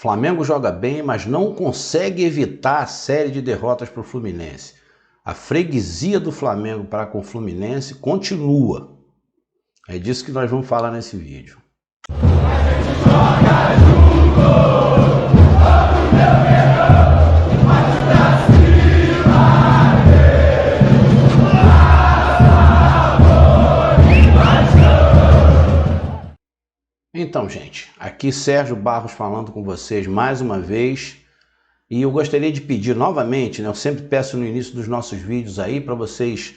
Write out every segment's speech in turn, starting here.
Flamengo joga bem, mas não consegue evitar a série de derrotas para o Fluminense. A freguesia do Flamengo para com o Fluminense continua. É disso que nós vamos falar nesse vídeo. Então, gente, aqui Sérgio Barros falando com vocês mais uma vez. E eu gostaria de pedir novamente, né, eu sempre peço no início dos nossos vídeos aí para vocês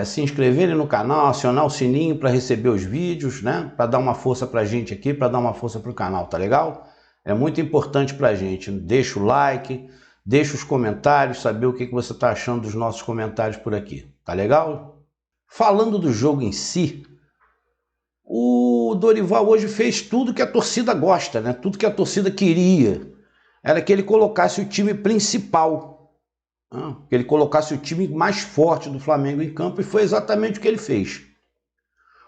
se inscreverem no canal, acionar o sininho para receber os vídeos, né, para dar uma força para a gente aqui, para dar uma força para o canal, tá legal? É muito importante para a gente. Deixa o like, deixa os comentários, saber o que você está achando dos nossos comentários por aqui, tá legal? Falando do jogo em si, o Dorival hoje fez tudo que a torcida gosta, né? Tudo que a torcida queria. Era que ele colocasse o time principal, que ele colocasse o time mais forte do Flamengo em campo, e foi exatamente o que ele fez.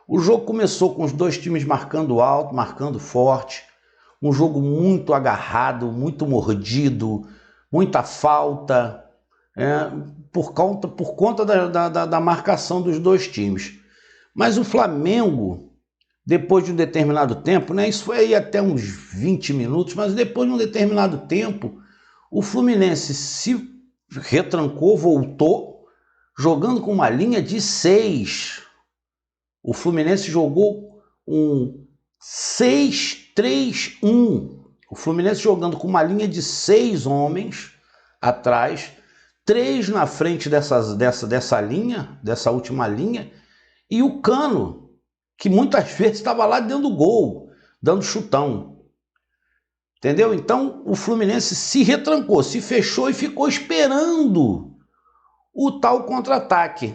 O jogo começou com os dois times marcando alto, marcando forte, um jogo muito agarrado, muito mordido, muita falta, por conta da marcação dos dois times. Mas o Flamengo, depois de um determinado tempo, né, isso foi aí até uns 20 minutos, mas depois de um determinado tempo, o Fluminense se retrancou, voltou, jogando com uma linha de 6. O Fluminense jogou um 6-3-1. O Fluminense jogando com uma linha de 6 homens atrás, 3 na frente dessa linha, dessa última linha, e o Cano, que muitas vezes estava lá dentro do gol, dando chutão. Entendeu? Então o Fluminense se retrancou, se fechou e ficou esperando o tal contra-ataque.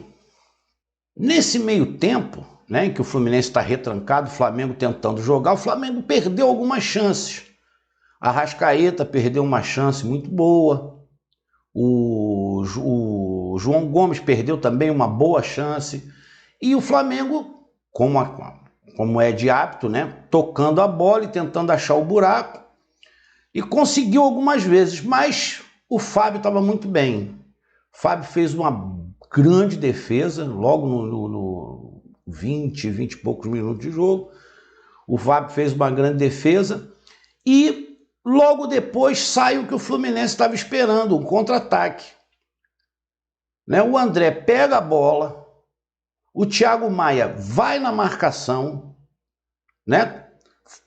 Nesse meio tempo, né, em que o Fluminense está retrancado, o Flamengo tentando jogar, o Flamengo perdeu algumas chances. A Arrascaeta perdeu uma chance muito boa. O João Gomes perdeu também uma boa chance. E o Flamengo, como é de hábito, né, tocando a bola e tentando achar o buraco, e conseguiu algumas vezes, mas o Fábio estava muito bem. O Fábio fez uma grande defesa, logo no 20 e poucos minutos de jogo, o Fábio fez uma grande defesa, e logo depois sai o que o Fluminense estava esperando, um contra-ataque. Né? O André pega a bola, o Thiago Maia vai na marcação, né?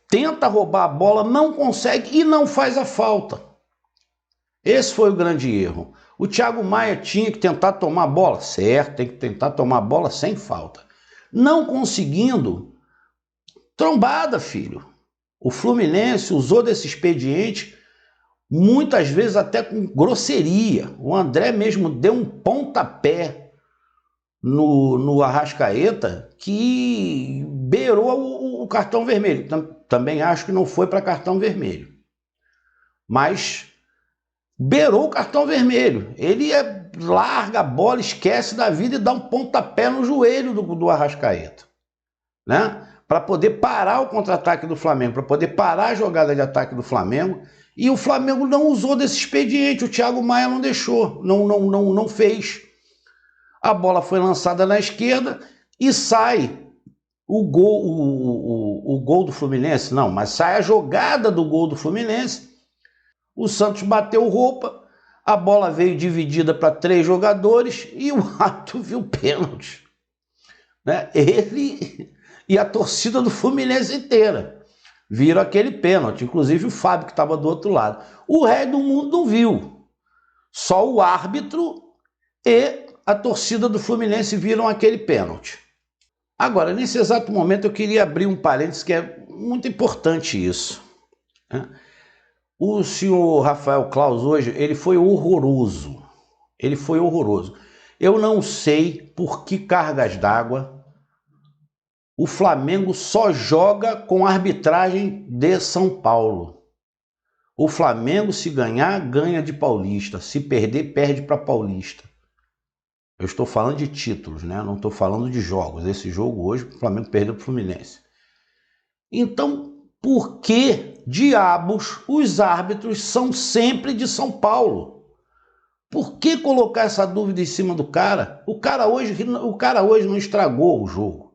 Tenta roubar a bola, não consegue e não faz a falta. Esse foi o grande erro. O Thiago Maia tinha que tentar tomar a bola, certo, tem que tentar tomar a bola sem falta. Não conseguindo, trombada, filho. O Fluminense usou desse expediente, muitas vezes até com grosseria. O André mesmo deu um pontapé no Arrascaeta que beirou o cartão vermelho. Também acho que não foi para cartão vermelho, mas beirou o cartão vermelho. Ele larga a bola, esquece da vida e dá um pontapé no joelho do Arrascaeta, né? Para poder parar o contra-ataque do Flamengo, para poder parar a jogada de ataque do Flamengo. E o Flamengo não usou desse expediente, o Thiago Maia não deixou, não fez. A bola foi lançada na esquerda e sai o gol do Fluminense. Não, mas sai a jogada do gol do Fluminense. O Santos bateu roupa, a bola veio dividida para 3 jogadores e o árbitro viu pênalti. Né? Ele e a torcida do Fluminense inteira viram aquele pênalti, inclusive o Fábio, que estava do outro lado. O resto do mundo não viu. Só o árbitro e a torcida do Fluminense viram aquele pênalti. Agora, nesse exato momento, eu queria abrir um parênteses que é muito importante isso. Né? O senhor Rafael Claus hoje, ele foi horroroso. Ele foi horroroso. Eu não sei por que cargas d'água o Flamengo só joga com arbitragem de São Paulo. O Flamengo, se ganhar, ganha de Paulista. Se perder, perde para Paulista. Eu estou falando de títulos, né? Não estou falando de jogos. Esse jogo hoje, o Flamengo perdeu para o Fluminense. Então, por que diabos os árbitros são sempre de São Paulo? Por que colocar essa dúvida em cima do cara? O cara hoje não estragou o jogo.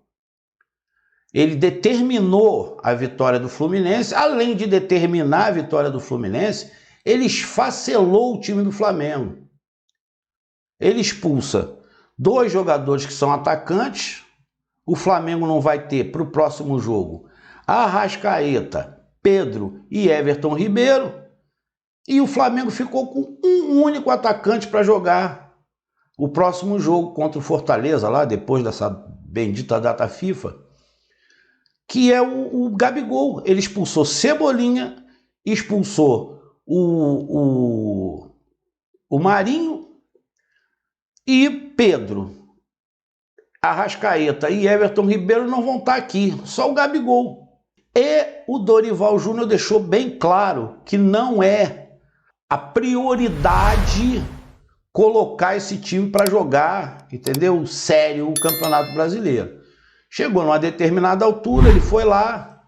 Ele determinou a vitória do Fluminense, além de determinar a vitória do Fluminense, ele esfacelou o time do Flamengo. Ele expulsa 2 jogadores que são atacantes. O Flamengo não vai ter para o próximo jogo Arrascaeta, Pedro e Everton Ribeiro. E o Flamengo ficou com um único atacante para jogar o próximo jogo contra o Fortaleza, lá depois dessa bendita data FIFA, que é o Gabigol. Ele expulsou Cebolinha, expulsou o Marinho e Pedro. Arrascaeta e Everton Ribeiro não vão estar aqui, só o Gabigol. E o Dorival Júnior deixou bem claro que não é a prioridade colocar esse time para jogar, entendeu? Sério, o Campeonato Brasileiro. Chegou numa determinada altura, ele foi lá,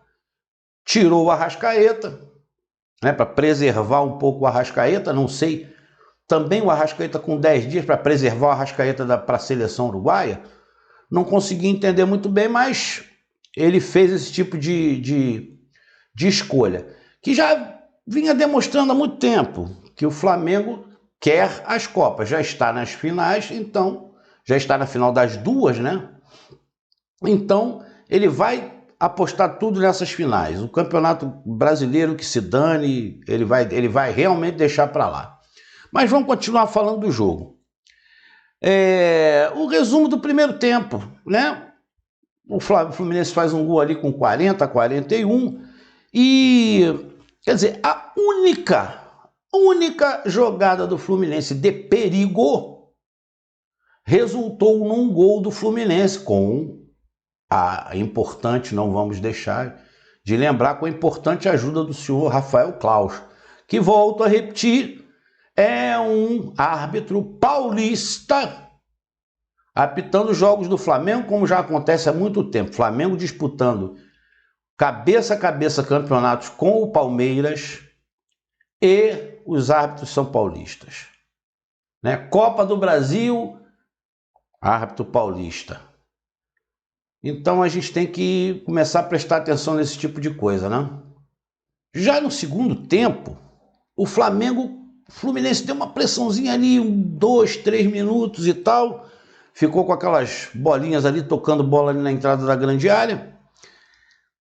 tirou o Arrascaeta, né, para preservar um pouco o Arrascaeta, não sei, também o Arrascaeta com 10 dias para preservar o Arrascaeta para a seleção uruguaia, não consegui entender muito bem, mas ele fez esse tipo de escolha, que já vinha demonstrando há muito tempo que o Flamengo quer as Copas, já está nas finais, então, já está na final das 2, né? Então, ele vai apostar tudo nessas finais. O Campeonato Brasileiro que se dane, ele vai realmente deixar para lá. Mas vamos continuar falando do jogo. O resumo do primeiro tempo, né? O Fluminense faz um gol ali com 40-41 e, quer dizer, a única jogada do Fluminense de perigo resultou num gol do Fluminense com a importante, não vamos deixar de lembrar, com a importante ajuda do senhor Rafael Claus, que, volto a repetir, é um árbitro paulista apitando jogos do Flamengo, como já acontece há muito tempo. Flamengo disputando cabeça a cabeça campeonatos com o Palmeiras e os árbitros são paulistas. Né? Copa do Brasil, árbitro paulista. Então a gente tem que começar a prestar atenção nesse tipo de coisa, né? Já no segundo tempo, o Fluminense deu uma pressãozinha ali, 2, 3 minutos e tal, ficou com aquelas bolinhas ali, tocando bola ali na entrada da grande área,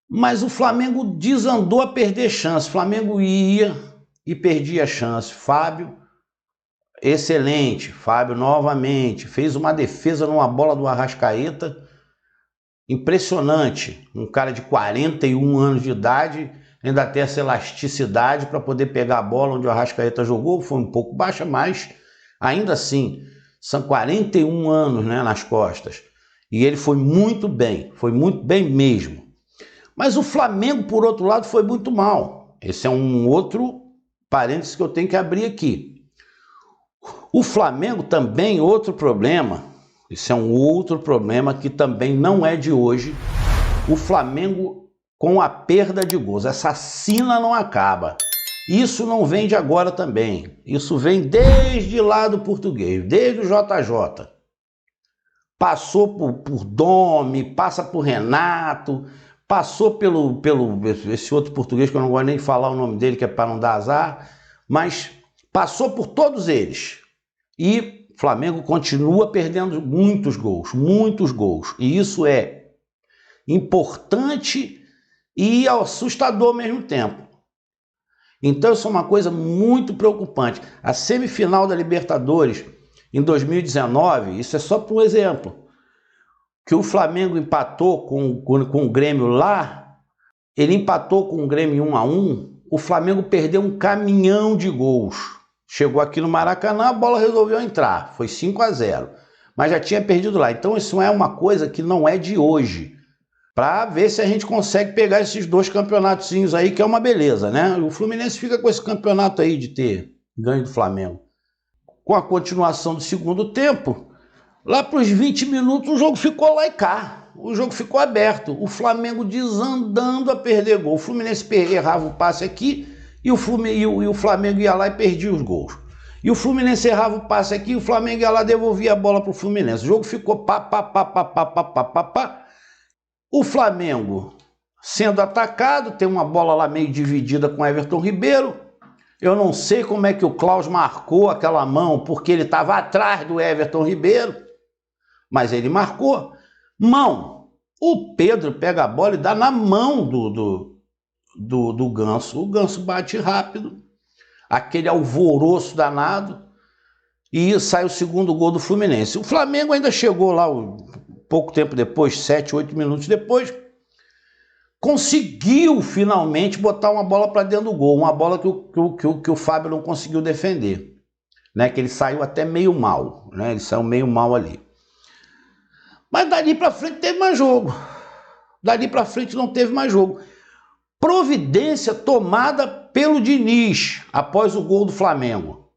mas o Flamengo desandou a perder chance. O Flamengo ia e perdia a chance. Fábio, excelente. Fábio novamente fez uma defesa numa bola do Arrascaeta impressionante. Um cara de 41 anos de idade ainda tem essa elasticidade para poder pegar a bola onde o Arrascaeta jogou. Foi um pouco baixa, mas ainda assim são 41 anos, né, nas costas. E ele foi muito bem mesmo. Mas o Flamengo, por outro lado, foi muito mal. Esse é um outro parênteses que eu tenho que abrir aqui. O Flamengo também, outro problema, isso é um outro problema que também não é de hoje. O Flamengo com a perda de gols. Essa sina não acaba. Isso não vem de agora também. Isso vem desde lá do português, desde o JJ. Passou por Domi, passa por Renato, passou pelo esse outro português que eu não gosto nem de falar o nome dele, que é para não dar azar, mas passou por todos eles. E o Flamengo continua perdendo muitos gols. E isso é importante e assustador ao mesmo tempo. Então isso é uma coisa muito preocupante. A semifinal da Libertadores em 2019, isso é só por um exemplo, que o Flamengo empatou com o Grêmio lá, ele empatou com o Grêmio 1-1, o Flamengo perdeu um caminhão de gols. Chegou aqui no Maracanã, a bola resolveu entrar, foi 5-0, mas já tinha perdido lá. Então isso é uma coisa que não é de hoje, para ver se a gente consegue pegar esses 2 campeonatozinhos aí, que é uma beleza, né? O Fluminense fica com esse campeonato aí de ter ganho do Flamengo. Com a continuação do segundo tempo, lá para os 20 minutos o jogo ficou lá e cá. o jogo ficou aberto. O Flamengo desandando a perder gol. O Fluminense errava o passe aqui e o Flamengo ia lá e perdia os gols. E o Fluminense errava o passe aqui e o Flamengo ia lá e devolvia a bola para o Fluminense. O jogo ficou pá. O Flamengo sendo atacado, tem uma bola lá meio dividida com o Everton Ribeiro. Eu não sei como é que o Klaus marcou aquela mão, porque ele estava atrás do Everton Ribeiro, mas ele marcou. Mão. O Pedro pega a bola e dá na mão do Ganso. O Ganso bate rápido, aquele alvoroço danado, e sai o segundo gol do Fluminense. O Flamengo ainda chegou lá pouco tempo depois, 7, 8 minutos depois, conseguiu finalmente botar uma bola para dentro do gol, uma bola que o Fábio não conseguiu defender, né? Que ele saiu até meio mal, né? Ele saiu meio mal ali. Mas dali para frente teve mais jogo. Dali para frente não teve mais jogo. Providência tomada pelo Diniz após o gol do Flamengo.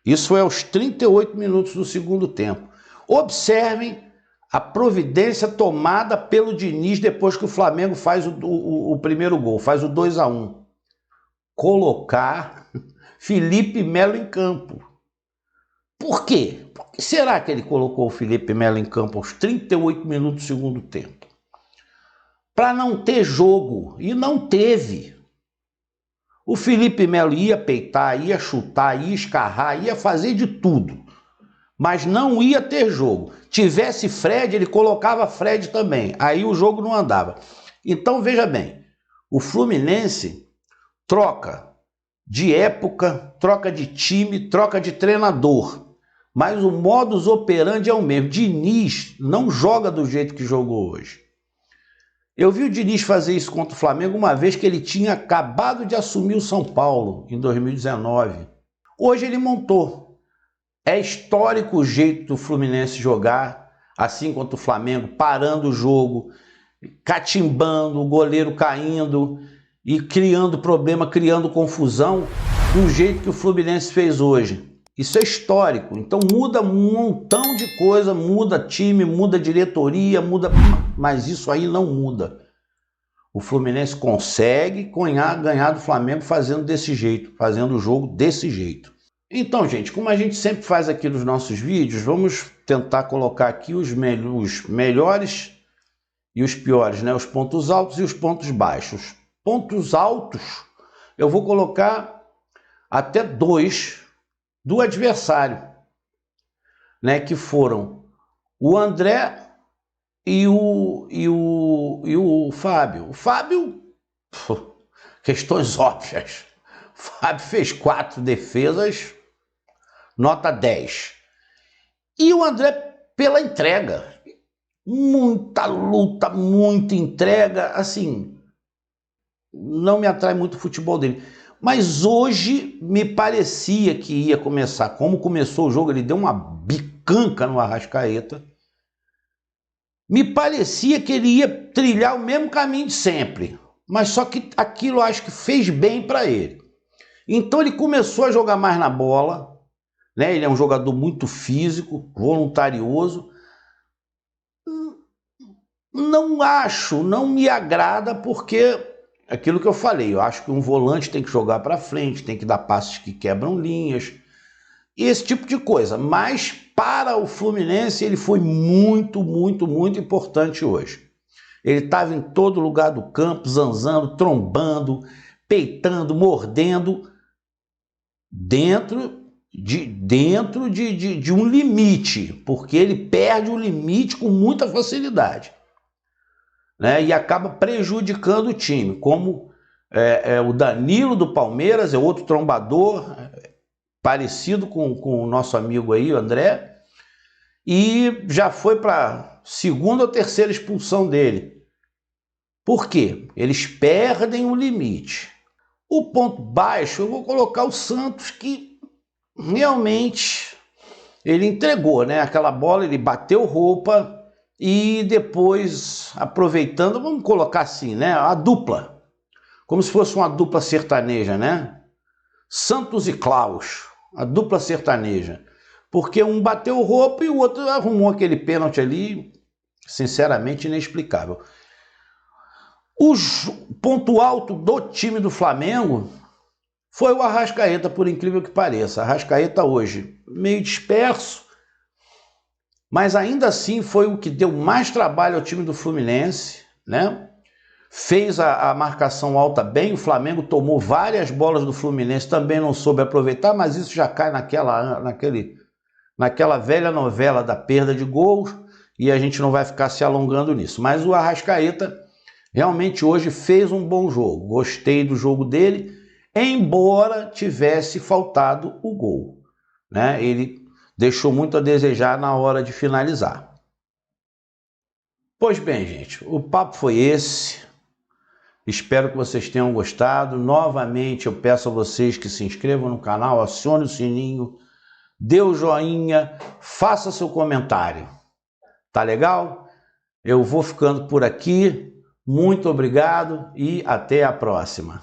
Isso é aos 38 minutos do segundo tempo. Observem a providência tomada pelo Diniz depois que o Flamengo faz o primeiro gol, faz o 2-1. Colocar Felipe Melo em campo. Por quê? Por que será que ele colocou o Felipe Melo em campo aos 38 minutos do segundo tempo? Para não ter jogo. E não teve. O Felipe Melo ia peitar, ia chutar, ia escarrar, ia fazer de tudo. Mas não ia ter jogo. Tivesse Fred, ele colocava Fred também. Aí o jogo não andava. Então, veja bem, o Fluminense troca de época, troca de time, troca de treinador. Mas o modus operandi é o mesmo. Diniz não joga do jeito que jogou hoje. Eu vi o Diniz fazer isso contra o Flamengo uma vez que ele tinha acabado de assumir o São Paulo, em 2019. Hoje ele montou. É histórico o jeito do Fluminense jogar, assim contra o Flamengo, parando o jogo, catimbando, o goleiro caindo e criando problema, criando confusão, do jeito que o Fluminense fez hoje. Isso é histórico. Então muda um montão de coisa, muda time, muda diretoria, muda... mas isso aí não muda. O Fluminense consegue ganhar do Flamengo fazendo desse jeito, fazendo o jogo desse jeito. Então, gente, como a gente sempre faz aqui nos nossos vídeos, vamos tentar colocar aqui os melhores e os piores, né? Os pontos altos e os pontos baixos. Pontos altos, eu vou colocar até 2 do adversário, né? Que foram o André e o Fábio. O Fábio, questões óbvias. O Fábio fez 4 defesas, nota 10. E o André pela entrega. Muita luta, muita entrega. Assim, não me atrai muito o futebol dele. Mas hoje me parecia que ia começar. Como começou o jogo, ele deu uma bicanca no Arrascaeta. Me parecia que ele ia trilhar o mesmo caminho de sempre. Mas só que aquilo acho que fez bem para ele. Então ele começou a jogar mais na bola. Né? Ele é um jogador muito físico, voluntarioso. Não me agrada porque aquilo que eu falei, eu acho que um volante tem que jogar para frente, tem que dar passes que quebram linhas, e esse tipo de coisa. Mas para o Fluminense ele foi muito importante hoje. Ele estava em todo lugar do campo, zanzando, trombando, peitando, mordendo, dentro de um limite, porque ele perde o limite com muita facilidade, né? E acaba prejudicando o time, como o Danilo do Palmeiras, é outro trombador, parecido com o nosso amigo aí, o André, e já foi para segunda ou terceira expulsão dele. Por quê? Eles perdem o limite. O ponto baixo, eu vou colocar o Santos, que realmente ele entregou, né? Aquela bola, ele bateu roupa e depois, aproveitando, vamos colocar assim, né? A dupla, como se fosse uma dupla sertaneja, né? Santos e Klaus, a dupla sertaneja. Porque um bateu roupa e o outro arrumou aquele pênalti ali Sinceramente inexplicável. O ponto alto do time do Flamengo foi o Arrascaeta, por incrível que pareça. Arrascaeta hoje meio disperso, mas ainda assim foi o que deu mais trabalho ao time do Fluminense, né? Fez a marcação alta bem, o Flamengo tomou várias bolas do Fluminense, também não soube aproveitar, mas isso já cai naquela velha novela da perda de gols, e a gente não vai ficar se alongando nisso. Mas o Arrascaeta realmente hoje fez um bom jogo, gostei do jogo dele, embora tivesse faltado o gol, né? Ele deixou muito a desejar na hora de finalizar. Pois bem, gente, o papo foi esse. Espero que vocês tenham gostado. Novamente eu peço a vocês que se inscrevam no canal, acione o sininho, dê o joinha, faça seu comentário. Tá legal? Eu vou ficando por aqui. Muito obrigado e até a próxima.